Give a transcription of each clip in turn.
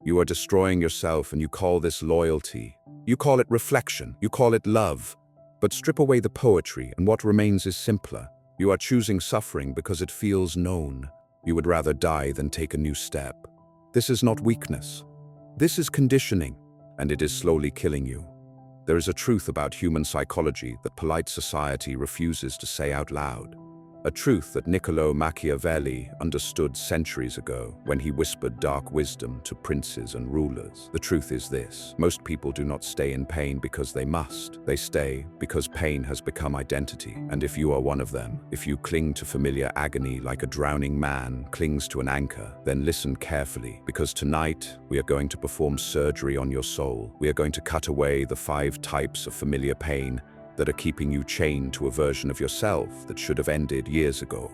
You are destroying yourself and you call this loyalty. You call it reflection. You call it love. But strip away the poetry and what remains is simpler. You are choosing suffering because it feels known. You would rather die than take a new step. This is not weakness. This is conditioning, and it is slowly killing you. There is a truth about human psychology that polite society refuses to say out loud. A truth that Machiavelli understood centuries ago when he whispered dark wisdom to princes and rulers. The truth is this: most people do not stay in pain because they must. They stay because pain has become identity. And if you are one of them, if you cling to familiar agony like a drowning man clings to an anchor, then listen carefully, because tonight we are going to perform surgery on your soul. We are going to cut away the 5 types of familiar pain that are keeping you chained to a version of yourself that should have ended years ago.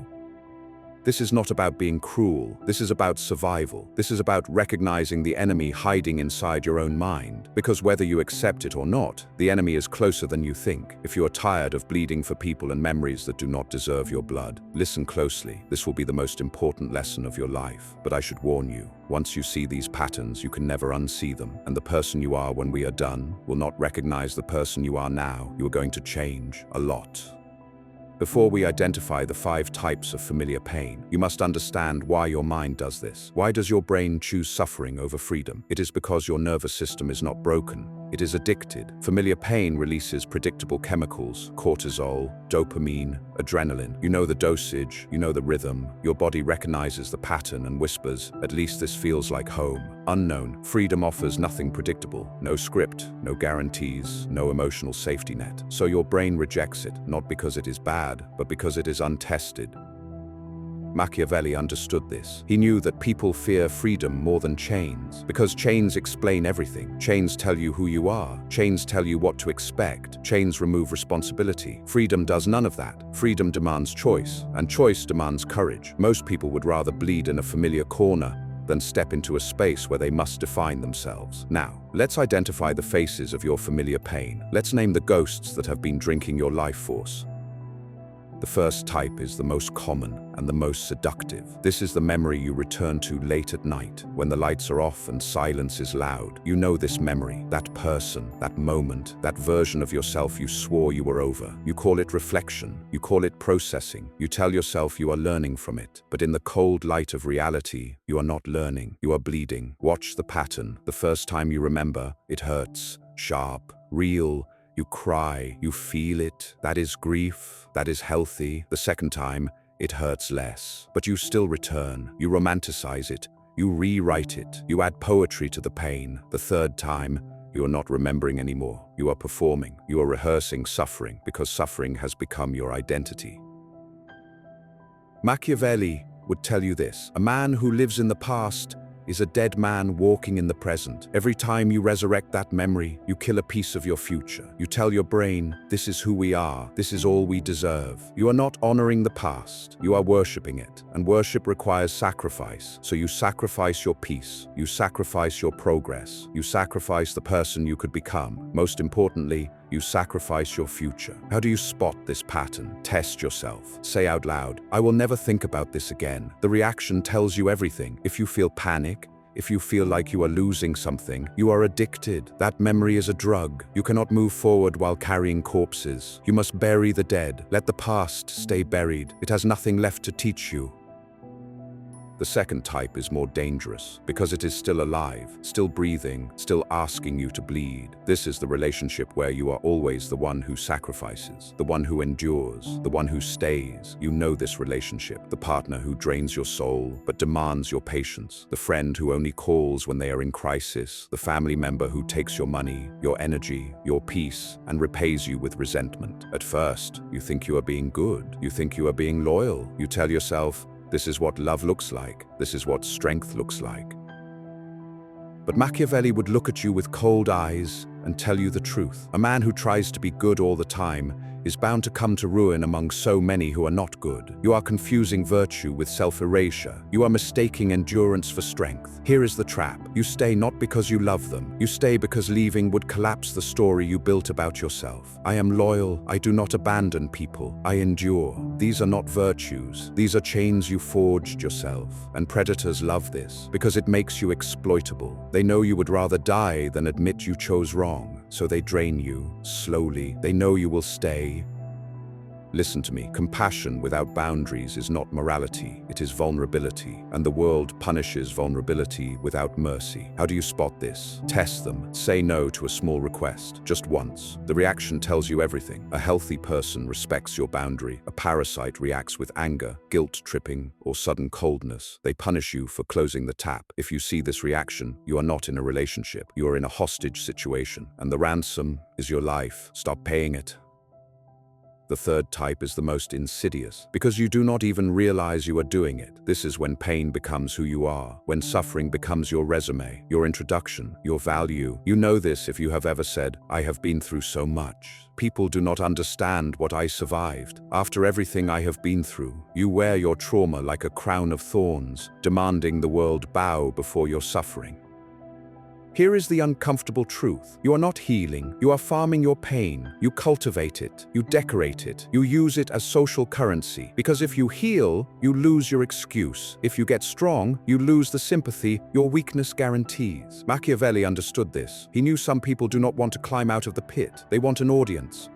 This is not about being cruel. This is about survival. This is about recognizing the enemy hiding inside your own mind. Because whether you accept it or not, the enemy is closer than you think. If you are tired of bleeding for people and memories that do not deserve your blood, listen closely. This will be the most important lesson of your life. But I should warn you, once you see these patterns, you can never unsee them. And the person you are when we are done will not recognize the person you are now. You are going to change a lot. Before we identify the 5 types of familiar pain, you must understand why your mind does this. Why does your brain choose suffering over freedom? It is because your nervous system is not broken. It is addicted. Familiar pain releases predictable chemicals: cortisol, dopamine, adrenaline. You know the dosage, you know the rhythm. Your body recognizes the pattern and whispers, "At least this feels like home." Unknown. Freedom offers nothing predictable. No script, no guarantees, no emotional safety net. So your brain rejects it, not because it is bad, but because it is untested. Machiavelli understood this. He knew that people fear freedom more than chains, because chains explain everything. Chains tell you who you are. Chains tell you what to expect. Chains remove responsibility. Freedom does none of that. Freedom demands choice, and choice demands courage. Most people would rather bleed in a familiar corner than step into a space where they must define themselves. Now, let's identify the faces of your familiar pain. Let's name the ghosts that have been drinking your life force. The first type is the most common and the most seductive. This is the memory you return to late at night, when the lights are off and silence is loud. You know this memory, that person, that moment, that version of yourself you swore you were over. You call it reflection. You call it processing. You tell yourself you are learning from it. But in the cold light of reality, you are not learning. You are bleeding. Watch the pattern. The first time you remember, it hurts. Sharp, real. You cry, you feel it. That is grief, that is healthy. The second time, it hurts less. But you still return. You romanticize it. You rewrite it. You add poetry to the pain. The third time, you are not remembering anymore. You are performing. You are rehearsing suffering, because suffering has become your identity. Machiavelli would tell you this: a man who lives in the past is a dead man walking in the present. Every time you resurrect that memory, you kill a piece of your future. You tell your brain, this is who we are, this is all we deserve. You are not honoring the past, you are worshipping it. And worship requires sacrifice. So you sacrifice your peace, you sacrifice your progress, you sacrifice the person you could become. Most importantly, you sacrifice your future. How do you spot this pattern? Test yourself. Say out loud, "I will never think about this again." The reaction tells you everything. If you feel panic, if you feel like you are losing something, you are addicted. That memory is a drug. You cannot move forward while carrying corpses. You must bury the dead. Let the past stay buried. It has nothing left to teach you. The second type is more dangerous because it is still alive, still breathing, still asking you to bleed. This is the relationship where you are always the one who sacrifices, the one who endures, the one who stays. You know this relationship: the partner who drains your soul but demands your patience, the friend who only calls when they are in crisis, the family member who takes your money, your energy, your peace, and repays you with resentment. At first, you think you are being good. You think you are being loyal. You tell yourself, this is what love looks like. This is what strength looks like. But Machiavelli would look at you with cold eyes and tell you the truth. A man who tries to be good all the time is bound to come to ruin among so many who are not good. You are confusing virtue with self-erasure. You are mistaking endurance for strength. Here is the trap. You stay not because you love them. You stay because leaving would collapse the story you built about yourself. I am loyal. I do not abandon people. I endure. These are not virtues. These are chains you forged yourself. And predators love this because it makes you exploitable. They know you would rather die than admit you chose wrong, so they drain you slowly. They know you will stay. Listen to me. Compassion without boundaries is not morality, it is vulnerability, and the world punishes vulnerability without mercy. How do you spot this? Test them. Say no to a small request, just once. The reaction tells you everything. A healthy person respects your boundary. A parasite reacts with anger, guilt-tripping, or sudden coldness. They punish you for closing the tap. If you see this reaction, you are not in a relationship. You are in a hostage situation, and the ransom is your life. Stop paying it. The third type is the most insidious, because you do not even realize you are doing it. This is when pain becomes who you are, when suffering becomes your resume, your introduction, your value. You know this if you have ever said, "I have been through so much. People do not understand what I survived. After everything I have been through." You wear your trauma like a crown of thorns, demanding the world bow before your suffering. Here is the uncomfortable truth. You are not healing. You are farming your pain. You cultivate it. You decorate it. You use it as social currency. Because if you heal, you lose your excuse. If you get strong, you lose the sympathy your weakness guarantees. Machiavelli understood this. He knew some people do not want to climb out of the pit. They want an audience.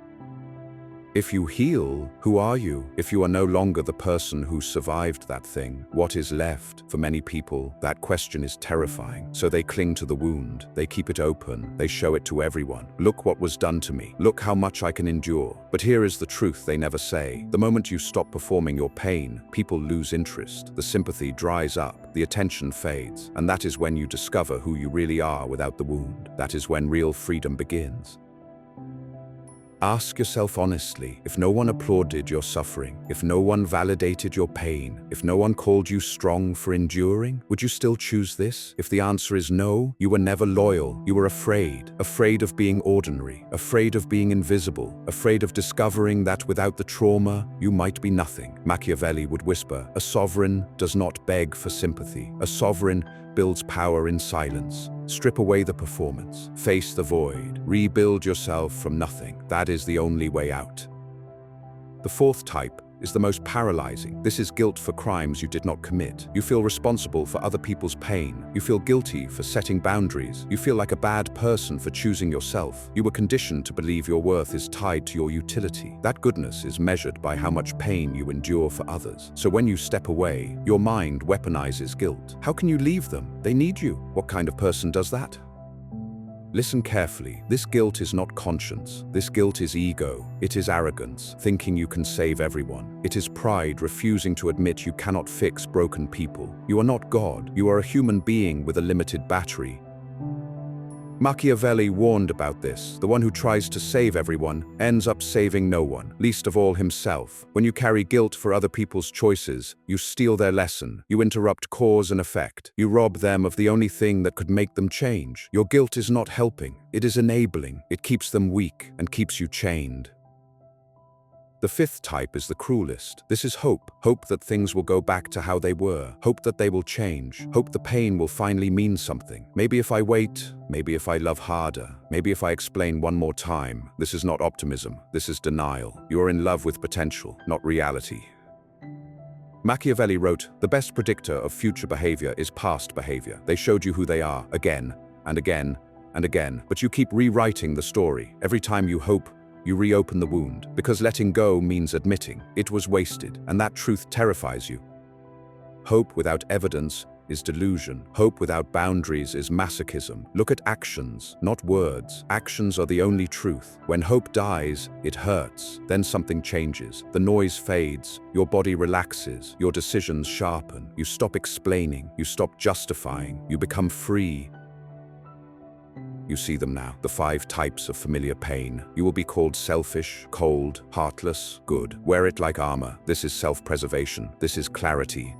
If you heal, who are you? If you are no longer the person who survived that thing, what is left? For many people, that question is terrifying. So they cling to the wound. They keep it open. They show it to everyone. Look what was done to me. Look how much I can endure. But here is the truth they never say. The moment you stop performing your pain, people lose interest. The sympathy dries up. The attention fades. And that is when you discover who you really are without the wound. That is when real freedom begins. Ask yourself honestly, if no one applauded your suffering, if no one validated your pain, if no one called you strong for enduring, would you still choose this? If the answer is no, you were never loyal. You were afraid of being ordinary, afraid of being invisible, afraid of discovering that without the trauma, you might be nothing. Machiavelli would whisper, "A sovereign does not beg for sympathy. A sovereign builds power in silence." Strip away the performance, face the void, rebuild yourself from nothing. That is the only way out. The fourth type is the most paralyzing. This is guilt for crimes you did not commit. You feel responsible for other people's pain. You feel guilty for setting boundaries. You feel like a bad person for choosing yourself. You were conditioned to believe your worth is tied to your utility. That goodness is measured by how much pain you endure for others. So when you step away, your mind weaponizes guilt. How can you leave them? They need you. What kind of person does that? Listen carefully. This guilt is not conscience. This guilt is ego. It is arrogance, thinking you can save everyone. It is pride, refusing to admit you cannot fix broken people. You are not God. You are a human being with a limited battery. Machiavelli warned about this. The one who tries to save everyone ends up saving no one, least of all himself. When you carry guilt for other people's choices, you steal their lesson. You interrupt cause and effect. You rob them of the only thing that could make them change. Your guilt is not helping. It is enabling. It keeps them weak and keeps you chained. The fifth type is the cruelest. This is hope. Hope that things will go back to how they were. Hope that they will change. Hope the pain will finally mean something. Maybe if I wait, maybe if I love harder, maybe if I explain one more time. This is not optimism. This is denial. You are in love with potential, not reality. Machiavelli wrote, "The best predictor of future behavior is past behavior. They showed you who they are again and again and again, but you keep rewriting the story. Every time you hope, you reopen the wound, because letting go means admitting it was wasted, and that truth terrifies you. Hope without evidence is delusion. Hope without boundaries is masochism. Look at actions, not words. Actions are the only truth. When hope dies, it hurts. Then something changes. The noise fades. Your body relaxes. Your decisions sharpen. You stop explaining. You stop justifying. You become free. You see them now, the 5 types of familiar pain. You will be called selfish, cold, heartless, good. Wear it like armor. This is self-preservation. This is clarity.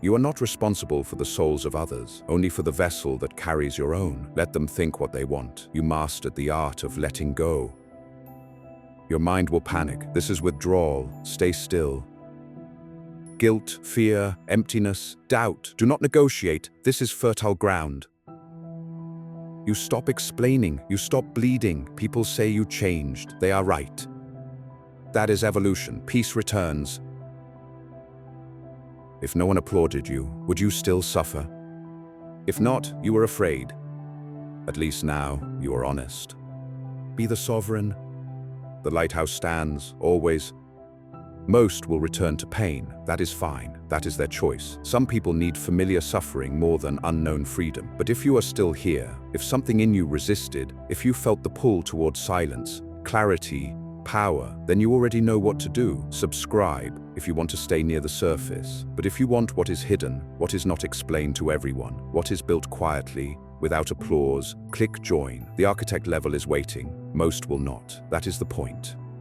You are not responsible for the souls of others, only for the vessel that carries your own. Let them think what they want. You mastered the art of letting go. Your mind will panic. This is withdrawal. Stay still. Guilt, fear, emptiness, doubt. Do not negotiate. This is fertile ground. You stop explaining. You stop bleeding. People say you changed. They are right. That is evolution. Peace returns. If no one applauded you, would you still suffer? If not, you were afraid. At least now, you are honest. Be the sovereign. The lighthouse stands, always. Most will return to pain. That is fine. That is their choice. Some people need familiar suffering more than unknown freedom. But if you are still here, if something in you resisted, if you felt the pull towards silence, clarity, power, then you already know what to do. Subscribe if you want to stay near the surface. But if you want what is hidden, what is not explained to everyone, what is built quietly, without applause, click join. The architect level is waiting. Most will not. That is the point.